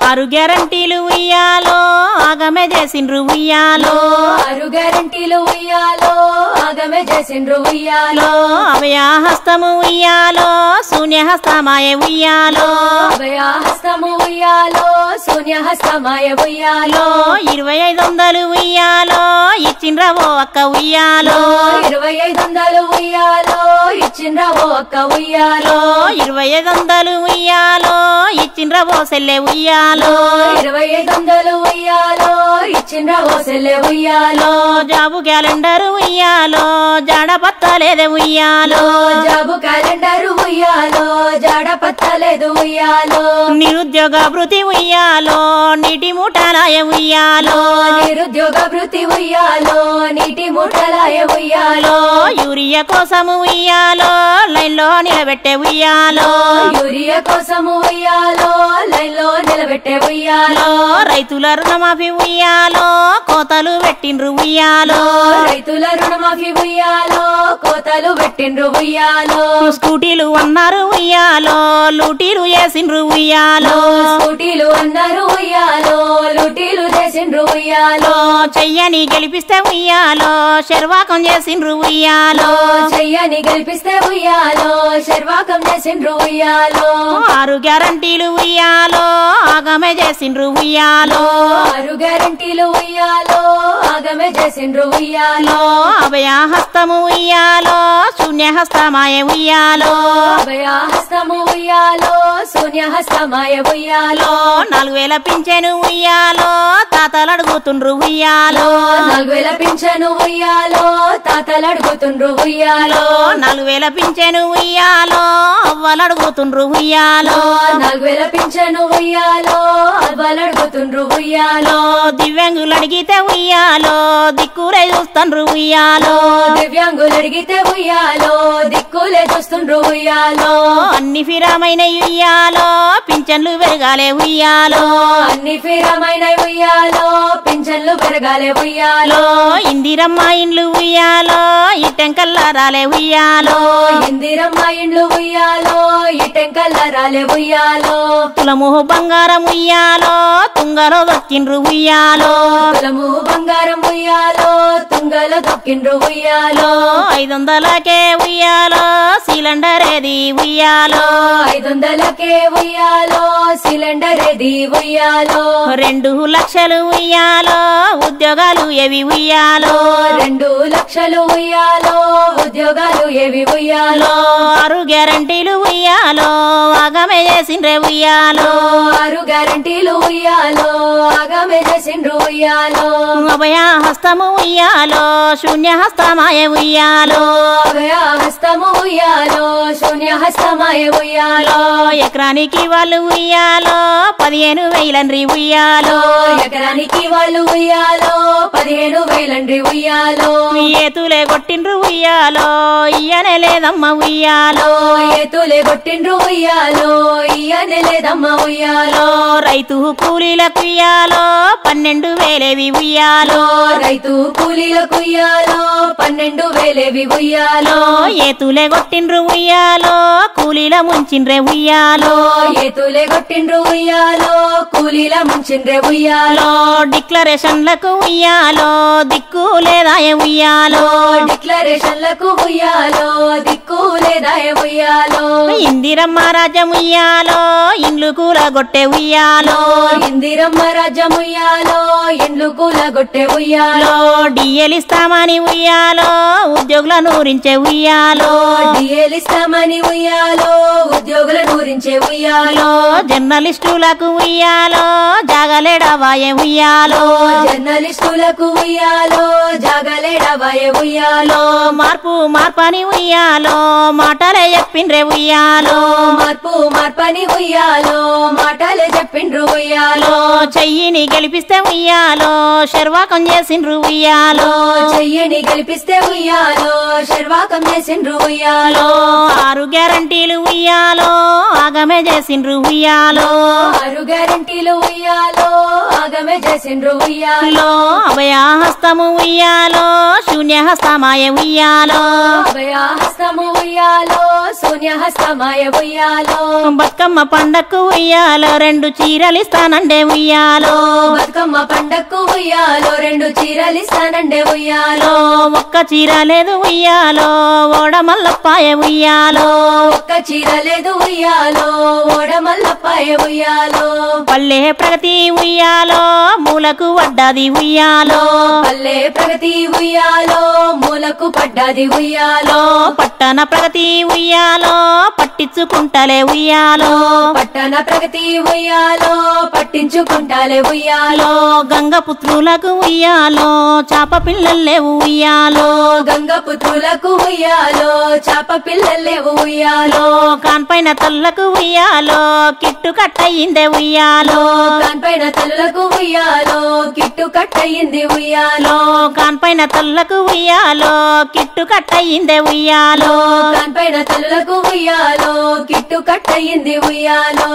ఆరు గ్యారంటీలు ఉయ్యాలో ఆగమే చేసిండ్రు ఉయ్యాలో ఆరు గ్యారంటీలు ఉయ్యాలో ఆగమే చేసిండ్రు ఉయ్యాలో అభయహస్తము ఉయ్యాలో శూన్యహస్తమాయ ఉయ్యాలో అభయహస్తము ఉయ్యాలో శూన్యహస్తమాయ ఉయ్యాలో 2500 ఉయ్యాలో ఇచ్చిండ్రవో అక్క ఉయ్యాలో 2500 ఉయ్యాలో ఇచ్చిండ్రవో అక్క ఉయ్యాలో 2500 ఉయ్యాలో ఇచ్చిండ్రవో సెల్లె ఉయ్యాలో 2500 ఉయ్యాలో ఇచ్చిండ్రవో సెల్లె ఉయ్యాలో జాబు క్యాలెండర్ ఉయ్యాలో జాడ పత్తలేదే ఉయ్యాలో జాబు క్యాలెండర్ ఉయ్యాలో జాడ పత్తలేదు ఉయ్యాలో నిరుద్యోగ భృతి ఉయ్యాలో నీటి మూటలాయ ఉయ్యాలో నిరుద్యోగ భృతి ఉయ్యాలో నీటి మూటలాయ ఉయ్యాలో యూరియా కోసము ఉయ్యాలో లైన్లో నిలబెట్టే ఉయ్యాలో యూరియా కోసము ఉయ్యాలో లైన్లో నిలబెట్టే ఉయ్యాలో రైతుల రుణమాఫీ ఉయ్యాలో కోతలు పెట్టిండ్రు ఉయ్యాలో రైతుల రుణమాఫీ ఉయ్యాలో కోతలు పెట్టిండ్రు ఉయ్యాలో స్కూటీలు అన్నారు ఉయ్యాలో లూటీలు చేసిండ్రు ఉయ్యాలో స్కూటీలు అన్నారు ఉయ్యాలో లూటీలు చేసిండ్రు ఉయ్యాలో చెయ్యని గెలిపిస్తే ఉయ్యాలో శర్వాకం చేసిండ్రు ఉయ్యాలో చెయ్యని గెలిపిస్తే ఉయ్యాలో శర్వాకం చేసిండ్రు ఉయ్యాలో ఆరు గ్యారంటీలు ఉయ్యాలో ఆగమే చేసిండ్రు ఉయ్యాలో ఆరు గ్యారంటీలు ఉయ్యాలో ఆగమే చేసిండ్రు ఉయ్యాలో అభయహస్తము ఉయ్యాలో శూన్యహస్తమాయ ఉయ్యాలో అభయహస్తము ఉయ్యాలో శూన్యహస్తమాయ ఉయ్యాలో 4000 పింఛను ఉయ్యాలో తాతలు అడుగుతుండ్రు ఉయ్యాలో 4000 పింఛను ఉయ్యాలో తాతలు అడుగుతుండ్రు ఉయ్యాలో 4000 పింఛను ఉయ్యాలో అవ్వలు అడుగుతుండ్రు ఉయ్యాలో 4000 పింఛను ఉయ్యాలో అవ్వలు అడుగుతుండ్రు ఉయ్యాలో దివ్యాంగులు అడిగితే ఉయ్యాలో దిక్కులే చూస్తుండ్రు ఉయ్యాలో దివ్యాంగులు అడిగితే ఉయ్యాలో దిక్కులే చూస్తుండ్రు ఉయ్యాలో అన్ని ఫిరామైన ఉయ్యాలో పింఛన్లు పెరగాలే ఉయ్యాలో అన్ని ఫిరమైన ఉయ్యాలో పింఛన్లు పెరగాలే ఉయ్యాలో ఇందిరమ్మ ఇండ్లు ఉయ్యాలో ఇటెంకల్లా రాలే ఉయ్యాలో ఇందిరమ్మ ఇండ్లు ఉయ్యాలో ఇటెంకల్లా రాలే ఉయ్యాలో తులము బంగారం ఉయ్యాలో తుంగలో దొక్కిండ్రు ఉయ్యాలో తులము బంగారం ఉయ్యాలో తుంగలో దొక్కిండ్రు ఉయ్యాలో 500కే ఉయ్యాలో సిలిండర్ ఏది ఉయ్యాలో 500కే ఉయ్యాలో సిలిండర్ ఏది ఉయ్యాలో 2 లక్షలు ఉయ్యాలో ఉద్యోగాలు ఏవి ఉయ్యాలో 2 లక్షలు ఉయ్యాలో ఉద్యోగాలు ఏవి ఉయ్యాలో 6 గ్యారంటీలు ఉయ్యాలో ఆగమే చేసిండ్రే ఉయ్యాలో 6 గ్యారంటీలు ఉయ్యాలో ఆగమే చేసిండ్రు ఉయ్యాలో అభయహస్తము ఉయ్యాలో శూన్యహస్తమాయ ఉయ్యాలో అభయహస్తము ఉయ్యాలో శూన్యహస్తమాయ ఉయ్యాలో ఎకరానికి వాళ్ళు ఉయ్యాలో 15,000 ఉయ్యాలో ఎకరానికి వాళ్ళు ఉయ్యాలో 15,000 ఉయ్యాలో ఏతులే కొట్టిండ్రు ఉయ్యాలో ఇయ్యనే లేదమ్మ ఉయ్యాలో ఏతులే కొట్టిండ్రు ఉయ్యాలో ఇయ్యనే లేదమ్మ ఉయ్యాలో రైతు కూలీలకు ఉయ్యాలో 12,000 ఉయ్యాలో రైతు కూలీలకు ఉయ్యాలో 12,000 ఉయ్యాలో ఏతులే కొట్టిండ్రు ఉయ్యాలో కూలీల ముంచిండ్రే ఉయ్యాలో ఏతులే కొట్టిండ్రు ఉయ్యాలో కూలీల ముంచిండ్రే ఉయ్యాలో డిక్లరేషన్లకు ఉయ్యాలో దిక్కు లేదాయ ఉయ్యాలో డిక్లరేషన్లకు ఉయ్యాలో దిక్కు లేదాయ ఉయ్యాలో ఇందిరమ్మ రాజ్యం ఉయ్యాలో ఇండ్లు కూలగొట్టే ఉయ్యాలో ఇందిరమ్మ రాజ్యం ఉయ్యాలో ఇండ్లు కూలగొట్టే ఉయ్యాలో డిఎల్ ఇస్తామని ఉయ్యాలో ఉద్యోగుల నూరించే ఉయ్యాలో డిఎల్ ఇస్తామని ఉయ్యాలో ఉద్యోగుల నూరించే ఉయ్యాలో జర్నలిస్టులకు ఉయ్యాలో జాగలేడవాయ ఉయ్యాలో జర్నలిస్టులకు ఉయ్యాలో జాగలేడవాయ ఉయ్యాలో మార్పని ఉయ్యాలో మాటలే చెప్పిండ్రే ఉయ్యాలో మార్పని ఉయ్యాలో మాటలే చెప్పిండ్రు ఉయ్యాలో చెయ్యిని గెలిపిస్తే ఉయ్యాలో శర్వాకం చేసిండ్రు ఉయ్యాలో చెయ్యిని గెలిపిస్తే ఉయ్యాలో శర్వాకం చేసిండ్రు ఉయ్యాలో 6 గ్యారంటీలు ఉయ్యాలో ఆగమే చేసిండ్రు ఉయ్యాలో 6 గ్యారంటీలు ఉయ్యాలో ఆగమే చేసిండ్రు ఉయ్యాలో అభయహస్తము ఉయ్యాలో శూన్యహస్తమాయ ఉయ్యాలో అభయహస్తము ఉయ్యాలో శూన్యహస్తమాయ ఉయ్యాలో బతుకమ్మ పండక్కు ఉయ్యాలో 2 చీరలిస్తానండే ఉయ్యాలో బతుకమ్మ పండక్కు ఉయ్యాలో 2 చీరలిస్తానండే ఉయ్యాలో ఒక్క చీర లేదు ఉయ్యాలో ఓడమల్లపాయ ఉయ్యాలో ఒక్క చీర లేదు ఉయ్యాలో ఓడమల్లపాయ ఉయ్యాలో పల్లె ప్రగతి ఉయ్యాలో మూలకు వడ్డాది ఉయ్యాలో పల్లె ప్రగతి ఉయ్యాలో మూలకు పడ్డాది ఉయ్యాలో పట్టణ ప్రగతి ఉయ్యాలో పట్టించుకుంటలే ఉయ్యాలో పట్టణ ప్రగతి ఉయ్యాలో పట్టించుకుంటాలే ఉయ్యాలో గంగపుత్రులకు ఉయ్యాలో చాప పిల్లలేవు ఉయ్యాలో గంగపుత్రులకు ఉయ్యాలో చాప పిల్లలేవు ఉయ్యాలో కాన్పైన తల్లకు ఉయ్యాలో కిట్టు కట్టయిందే ఉయ్యాలో కాన్పైన తల్లులకు ఉయ్యాలో కిట్టు కట్టయింది ఉయ్యాలో కాన్పైన తల్లకు ఉయ్యాలో కిట్టు కట్టయిందే ఉయ్యాలో కాన్పైన తల్లులకు ఉయ్యాలో కిట్టు కట్టయింది ఉయ్యాలో